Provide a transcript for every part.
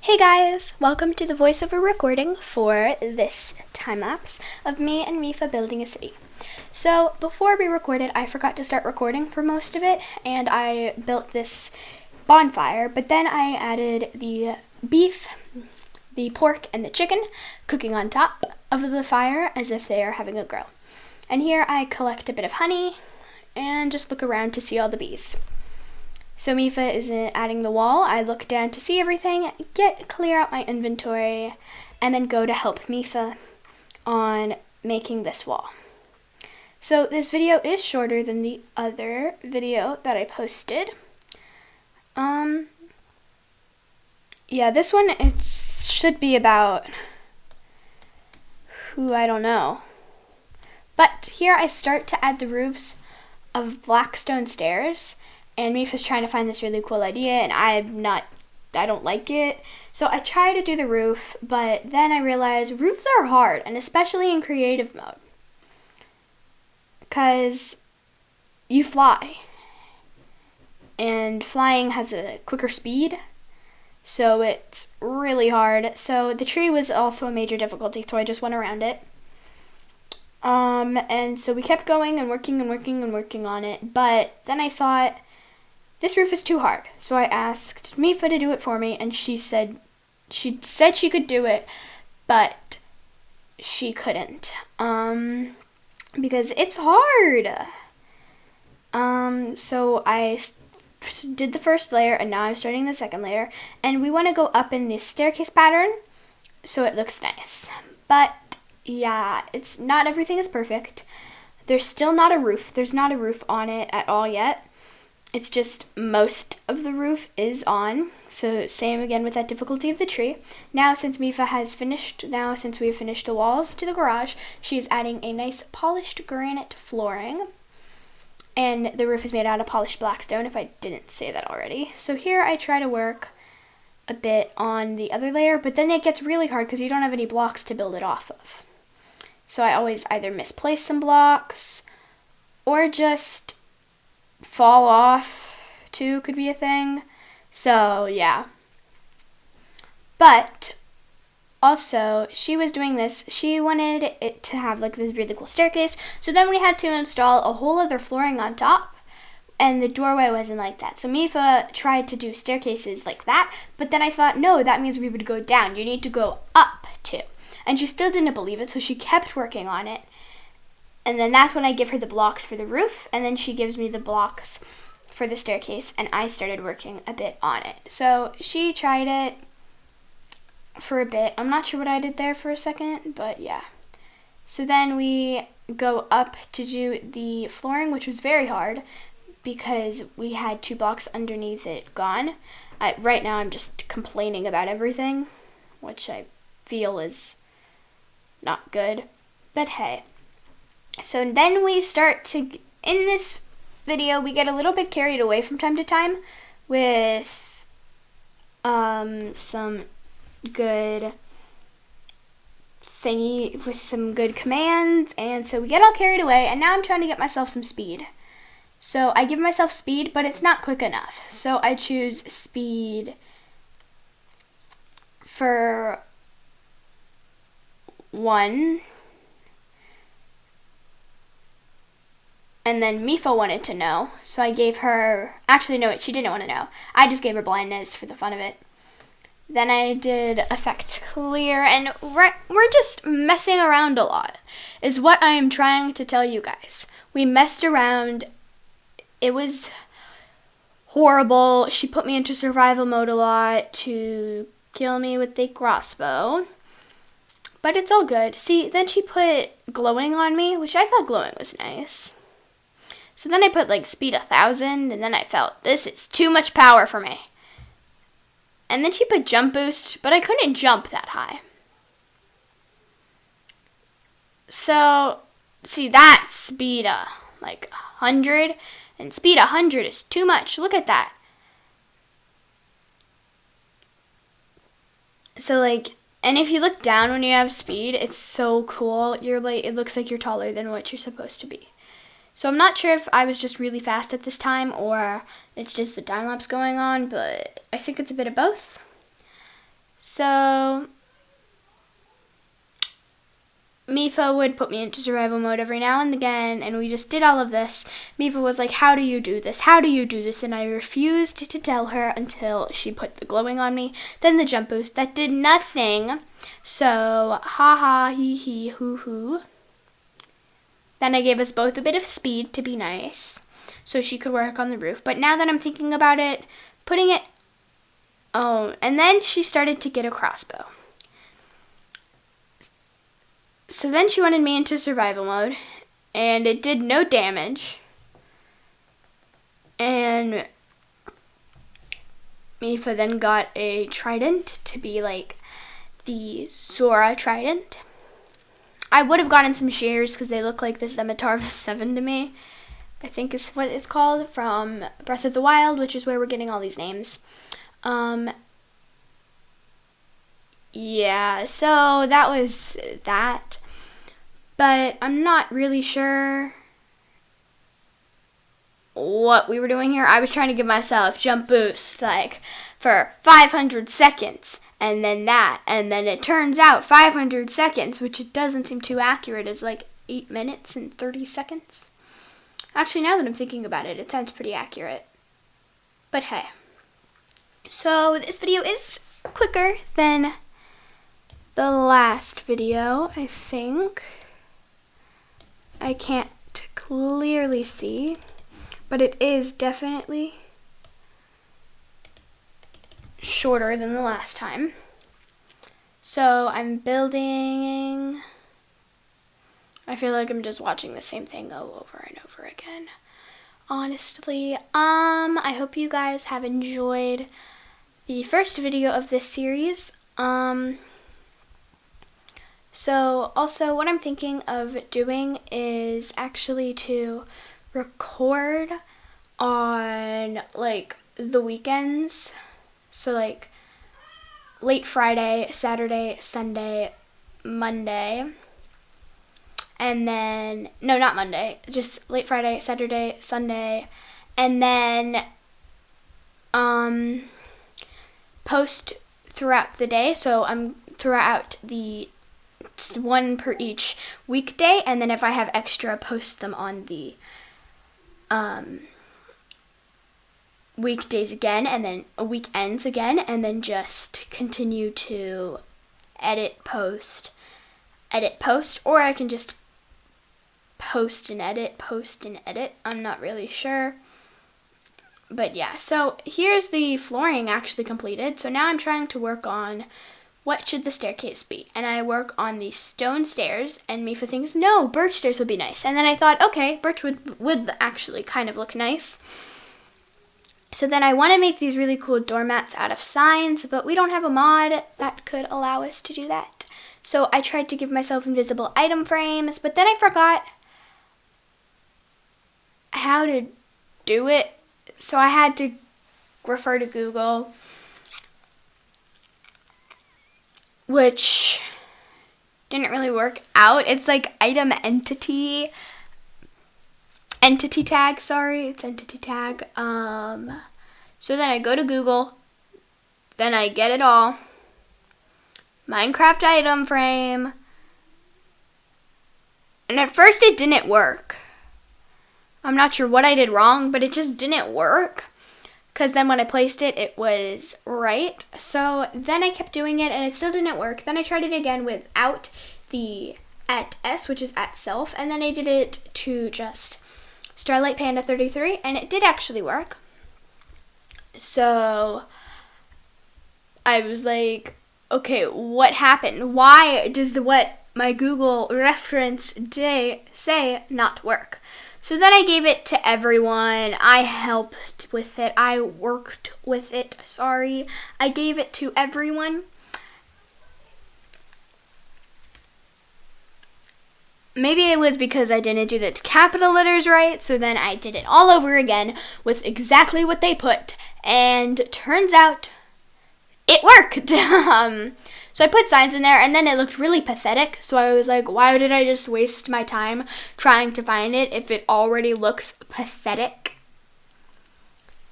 Hey guys, welcome to the voiceover recording for this time-lapse of me and Mipha building a city. So before we recorded, I forgot to start recording for most of it, and I built this bonfire, but then I added the beef, the pork, and the chicken cooking on top of the fire as if they are having a grill. And here I collect a bit of honey and just look around to see all the bees. So Mipha is adding the wall. I look down to see everything, clear out my inventory, and then go to help Mipha on making this wall. So this video is shorter than the other video that I posted. Yeah, this one, it should be about I don't know. But here I start to add the roofs of black stone stairs. And Mipha's trying to find this really cool idea, and I don't like it. So I try to do the roof, but then I realize roofs are hard, and especially in creative mode. Because you fly. And flying has a quicker speed, so it's really hard. So the tree was also a major difficulty, so I just went around it. And so we kept going and working on it, but then I thought, this roof is too hard. So I asked Mipha to do it for me, and she said she could do it, but she couldn't. Because it's hard. So I did the first layer, and now I'm starting the second layer, and we want to go up in this staircase pattern so it looks nice. But yeah, it's not everything is perfect. There's still not a roof. There's not a roof on it at all yet. It's just most of the roof is on. So same again with that difficulty of the tree. Now since we have finished the walls to the garage, she is adding a nice polished granite flooring. And the roof is made out of polished black stone, if I didn't say that already. So here I try to work a bit on the other layer, but then it gets really hard because you don't have any blocks to build it off of. So I always either misplace some blocks or just fall off too could be a thing. So yeah. But also she was doing this, she wanted it to have like this really cool staircase, so then we had to install a whole other flooring on top, and the doorway wasn't like that. So Mipha tried to do staircases like that, but then I thought, no, that means we would go down. You need to go up too. And she still didn't believe it, so she kept working on it. And then that's when I give her the blocks for the roof, and then she gives me the blocks for the staircase, and I started working a bit on it. So she tried it for a bit. I'm not sure what I did there for a second, but yeah. So then we go up to do the flooring, which was very hard because we had 2 blocks underneath it gone. Right now I'm just complaining about everything, which I feel is not good, but hey. So then we start to, in this video, we get a little bit carried away from time to time with some good commands, and so we get all carried away, and now I'm trying to get myself some speed. So I give myself speed, but it's not quick enough. So I choose speed for 1. And then Mipha wanted to know, so I gave her, actually no, she didn't want to know. I just gave her blindness for the fun of it. Then I did effect clear, and we're just messing around a lot, is what I am trying to tell you guys. We messed around. It was horrible. She put me into survival mode a lot to kill me with the crossbow. But it's all good. See, then she put glowing on me, which I thought glowing was nice. So then I put like speed 1,000, and then I felt this is too much power for me. And then she put jump boost, but I couldn't jump that high. So, see, that's speed like 100, and speed 100 is too much. Look at that. So like, and if you look down when you have speed, it's so cool. It looks like you're taller than what you're supposed to be. So I'm not sure if I was just really fast at this time or it's just the time lapse going on, but I think it's a bit of both. So Mipha would put me into survival mode every now and again, and we just did all of this. Mipha was like, how do you do this? How do you do this? And I refused to tell her until she put the glowing on me. Then the jump boost. That did nothing. So, ha ha, hee hee, hoo hoo. Then I gave us both a bit of speed to be nice, so she could work on the roof. But now that I'm thinking about it, putting it... Oh, and then she started to get a crossbow. So then she wanted me into survival mode, and it did no damage. And Mipha then got a trident to be like the Zora trident. I would have gotten some shears because they look like the Scimitar of the Seven to me. I think is what it's called from Breath of the Wild, which is where we're getting all these names. Yeah, so that was that. But I'm not really sure what we were doing here. I was trying to give myself jump boost like for 500 seconds and then that, and then it turns out 500 seconds, which it doesn't seem too accurate, is like 8 minutes and 30 seconds. Actually, now that I'm thinking about it, it sounds pretty accurate. But hey. So this video is quicker than the last video, I think. I can't clearly see, but it is definitely shorter than the last time. So I'm building... I feel like I'm just watching the same thing go over and over again. Honestly, I hope you guys have enjoyed the first video of this series. So also what I'm thinking of doing is actually to record on like the weekends. So like late Friday, Saturday, Sunday, Monday. And then, no, not Monday, just late Friday, Saturday, Sunday, and then post throughout the day. So I'm throughout the one per each weekday, and then if I have extra, post them on the weekdays again, and then weekends again, and then just continue to edit, post, or I can just post and edit. I'm not really sure. But yeah, so here's the flooring actually completed. So now I'm trying to work on what should the staircase be. And I work on the stone stairs, and Mipha thinks, no, birch stairs would be nice. And then I thought, okay, birch would actually kind of look nice. So then I want to make these really cool doormats out of signs, but we don't have a mod that could allow us to do that. So I tried to give myself invisible item frames, but then I forgot how to do it. So I had to refer to Google, which didn't really work out. It's like item entity tag, sorry, it's entity tag. So then I go to Google, then I get it all. Minecraft item frame. And at first it didn't work. I'm not sure what I did wrong, but it just didn't work. Because then when I placed it, it was right. So then I kept doing it and it still didn't work. Then I tried it again without the @s, which is @self. And then I did it to just Starlight Panda 33, and it did actually work. So I was like, okay, what happened? Why does what my Google reference say not work? So then I gave it to everyone. I helped with it. I worked with it. Sorry. I gave it to everyone. Maybe it was because I didn't do the capital letters right, so then I did it all over again with exactly what they put. And turns out it worked. So I put signs in there, and then it looked really pathetic. So I was like, why did I just waste my time trying to find it if it already looks pathetic?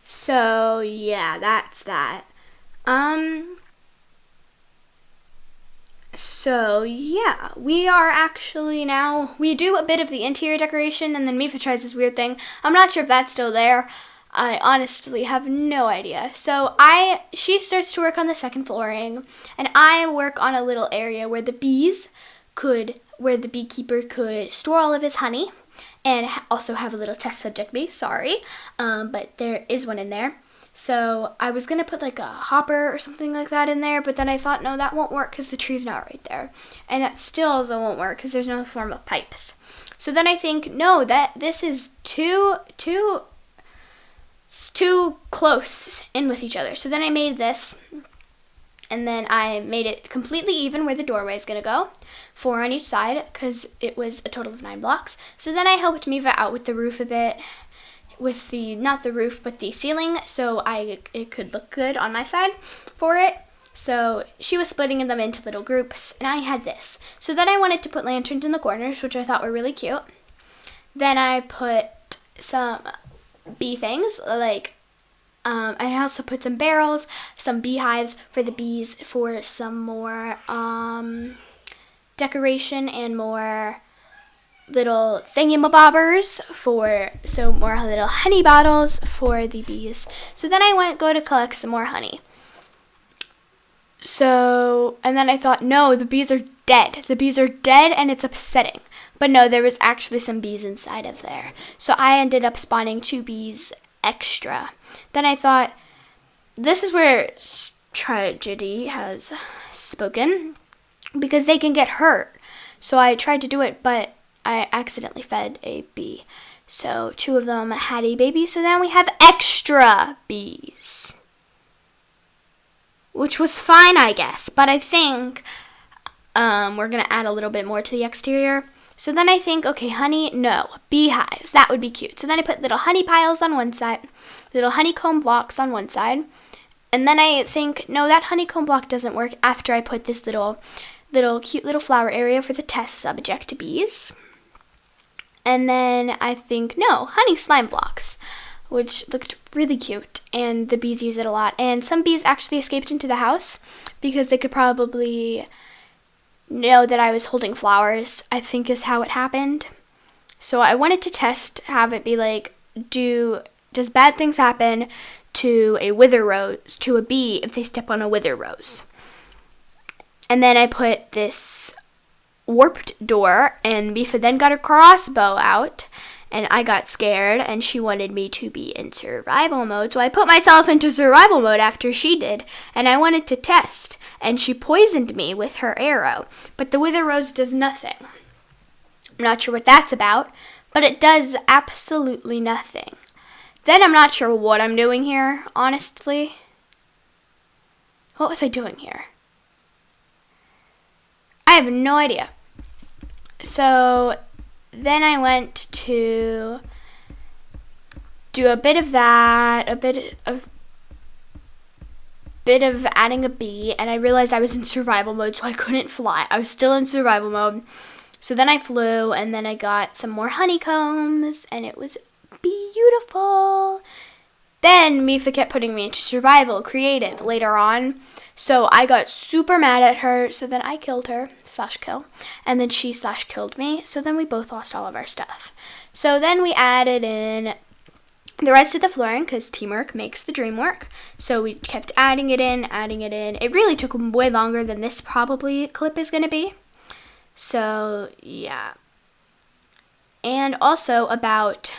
So yeah, that's that. So yeah, we are actually now, we do a bit of the interior decoration, and then Mipha tries this weird thing. I'm not sure if that's still there. I honestly have no idea. So she starts to work on the second flooring, and I work on a little area where the beekeeper could store all of his honey, and also have a little test subject bee. Sorry, but there is one in there. So I was going to put like a hopper or something like that in there, but then I thought, no, that won't work because the tree's not right there. And that still also won't work because there's no form of pipes. So then I think, no, that this is too close in with each other. So then I made this, and then I made it completely even where the doorway is going to go, 4 on each side, because it was a total of 9 blocks. So then I helped Mipha out with the roof a bit, with the, not the roof, but the ceiling, so it could look good on my side for it. So she was splitting them into little groups, and I had this. So then I wanted to put lanterns in the corners, which I thought were really cute. Then I put some bee things, like I also put some barrels, some beehives for the bees, for some more decoration, and more little thingamabobbers more little honey bottles for the bees. So then I go to collect some more honey. So, and then I thought, no, the bees are dead. The bees are dead, and it's upsetting. But no, there was actually some bees inside of there. So I ended up spawning 2 bees extra. Then I thought, this is where tragedy has spoken, because they can get hurt. So I tried to do it, but I accidentally fed a bee. So 2 of them had a baby, so now we have extra bees. Which was fine, I guess, but I think we're going to add a little bit more to the exterior. So then I think, okay, honey, no, beehives, that would be cute. So then I put little honey piles on one side, little honeycomb blocks on one side, and then I think, no, that honeycomb block doesn't work after I put this little cute little flower area for the test subject bees. And then I think, no, honey slime blocks, which looked really cute, and the bees use it a lot. And some bees actually escaped into the house because they could probably know that I was holding flowers, I think is how it happened. So I wanted to test, have it be like, does bad things happen to a wither rose, to a bee, if they step on a wither rose? And then I put this warped door, and Mipha then got her crossbow out, and I got scared, and she wanted me to be in survival mode, so I put myself into survival mode after she did, and I wanted to test, and she poisoned me with her arrow, but the wither rose does nothing. I'm not sure what that's about, but it does absolutely nothing. Then I'm not sure what I'm doing here, honestly. What was I doing here? I have no idea. So then I went to do a bit of that, a bit of adding a bee, and I realized I was in survival mode, so I couldn't fly. I was still in survival mode. So then I flew, and then I got some more honeycombs, and it was beautiful. Then Mipha kept putting me into survival creative later on. So I got super mad at her, so then I killed her, /kill, and then she /killed me, so then we both lost all of our stuff. So then we added in the rest of the flooring, because teamwork makes the dream work. So we kept adding it in. It really took way longer than this probably clip is going to be. So, yeah. And also about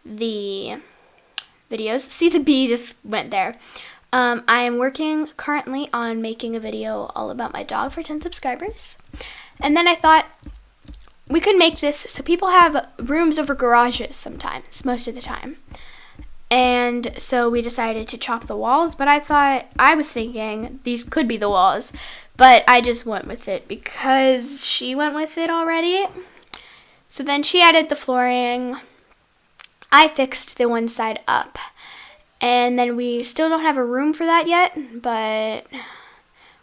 the videos. See, the bee just went there. I am working currently on making a video all about my dog for 10 subscribers. And then I thought we could make this so people have rooms over garages sometimes, most of the time. And so we decided to chop the walls, but I was thinking these could be the walls, but I just went with it because she went with it already. So then she added the flooring. I fixed the one side up. And then we still don't have a room for that yet, but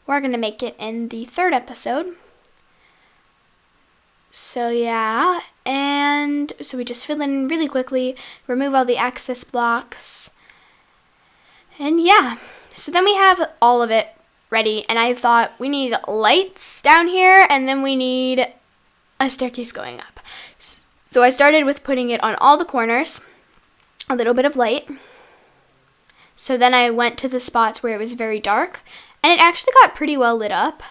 we're going to make it in the 3rd episode. So yeah, and so we just fill in really quickly, remove all the access blocks, and yeah. So then we have all of it ready, and I thought we need lights down here, and then we need a staircase going up. So I started with putting it on all the corners, a little bit of light. So then I went to the spots where it was very dark, and it actually got pretty well lit up.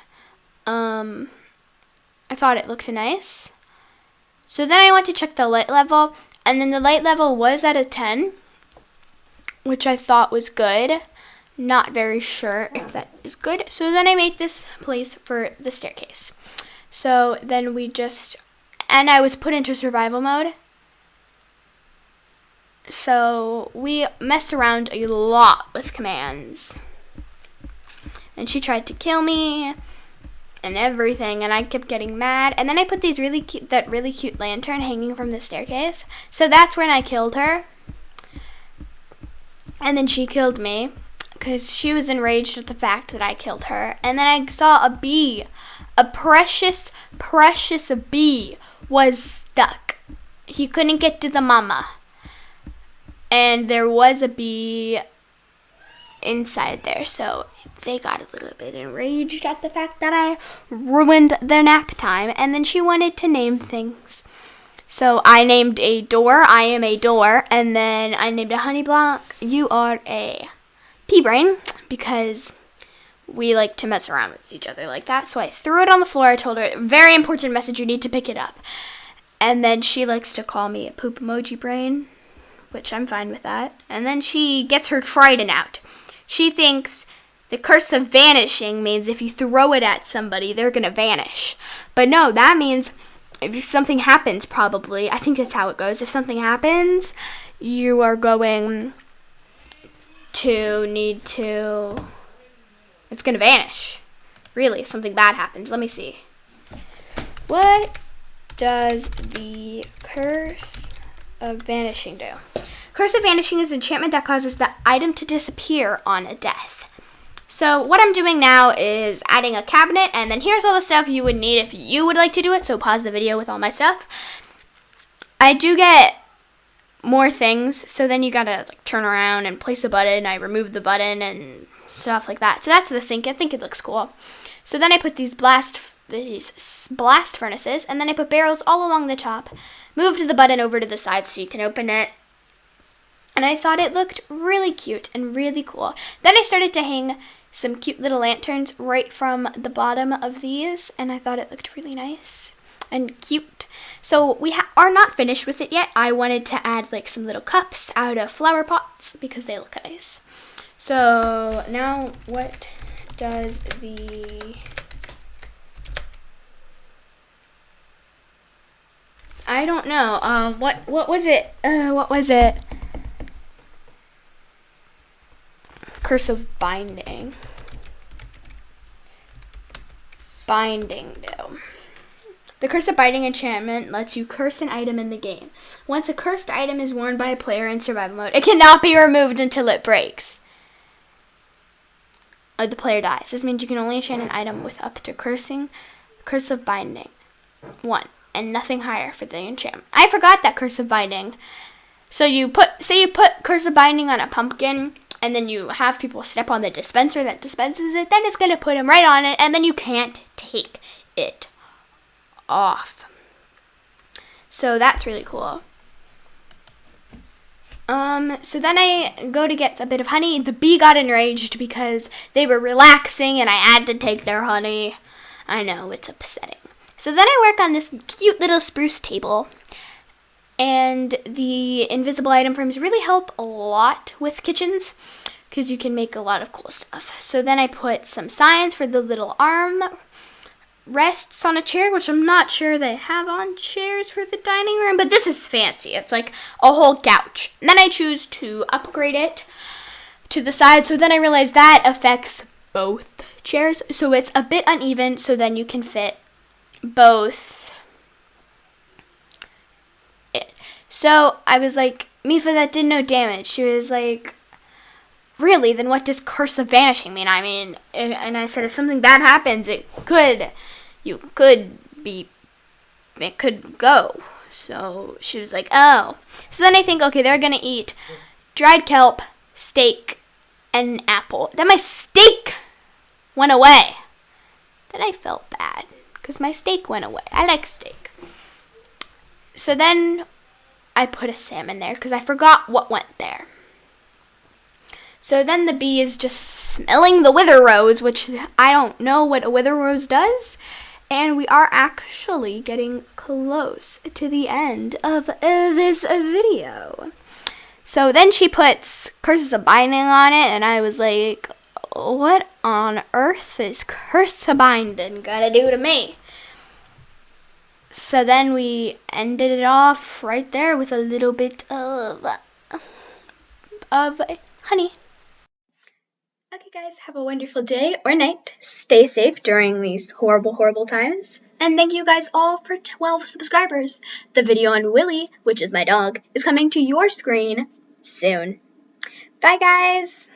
I thought it looked nice. So then I went to check the light level, and then the light level was at a 10, which I thought was good. Not very sure if that is good. So then I made this place for the staircase. So then and I was put into survival mode. So we messed around a lot with commands. And she tried to kill me and everything, and I kept getting mad. And then I put that really cute lantern hanging from the staircase. So that's when I killed her. And then she killed me because she was enraged at the fact that I killed her. And then I saw a bee. A precious bee was stuck. He couldn't get to the mama. And there was a bee inside there, so they got a little bit enraged at the fact that I ruined their nap time, and then she wanted to name things. So I named a door, I am a door, and then I named a honey block, you are a pea brain, because we like to mess around with each other like that. So I threw it on the floor. I told her, very important message, you need to pick it up. And then she likes to call me a poop emoji brain, which I'm fine with that. And then she gets her trident out. She thinks the curse of vanishing means if you throw it at somebody, they're going to vanish. But no, that means if something happens, probably, I think that's how it goes. If something happens, you are going to need to, it's going to vanish. Really, if something bad happens. Let me see. What does the curse of vanishing do? Curse of vanishing is an enchantment that causes the item to disappear on a death. So what I'm doing now is adding a cabinet, and then here's all the stuff you would need if you would like to do it. So pause the video with all my stuff. I do get more things, so then you gotta like turn around and place a button. I remove the button and stuff like that. So that's the sink. I think it looks cool. So then I put these blast furnaces, and then I put barrels all along the top. Moved the button over to the side so you can open it. And I thought it looked really cute and really cool. Then I started to hang some cute little lanterns right from the bottom of these, and I thought it looked really nice and cute. So we are not finished with it yet. I wanted to add like some little cups out of flower pots because they look nice. So now what does the... I don't know. What was it? What was it? Curse of binding. Binding do. The curse of binding enchantment lets you curse an item in the game. Once a cursed item is worn by a player in survival mode, it cannot be removed until it breaks, or the player dies. This means you can only enchant an item with up to curse of binding 1. And nothing higher for the enchantment. I forgot that curse of binding. So you put curse of binding on a pumpkin, and then you have people step on the dispenser that dispenses it, then it's going to put them right on it, and then you can't take it off. So that's really cool. So then I go to get a bit of honey. The bee got enraged because they were relaxing and I had to take their honey. I know, it's upsetting. So then I work on this cute little spruce table, and the invisible item frames really help a lot with kitchens because you can make a lot of cool stuff. So then I put some signs for the little arm rests on a chair, which I'm not sure they have on chairs for the dining room, but this is fancy. It's like a whole couch. And then I choose to upgrade it to the side, so then I realize that affects both chairs, so it's a bit uneven, so then you can fit both. So I was like, Mipha, that did no damage. She was like, really? Then what does curse of vanishing mean? I mean, and I said, if something bad happens, it could go. So she was like, oh. So then I think, okay, they're gonna eat dried kelp, steak, and an apple. Then my steak went away. Then I felt bad because my steak went away. I like steak. So then I put a salmon there because I forgot what went there. So then the bee is just smelling the wither rose, which I don't know what a wither rose does. And we are actually getting close to the end of this video. So then she puts Curses of Binding on it, and I was like, what on earth is Curse of Binding gonna do to me? So then we ended it off right there with a little bit of honey. Okay, guys, have a wonderful day or night. Stay safe during these horrible, horrible times. And thank you guys all for 12 subscribers. The video on Willie, which is my dog, is coming to your screen soon. Bye, guys.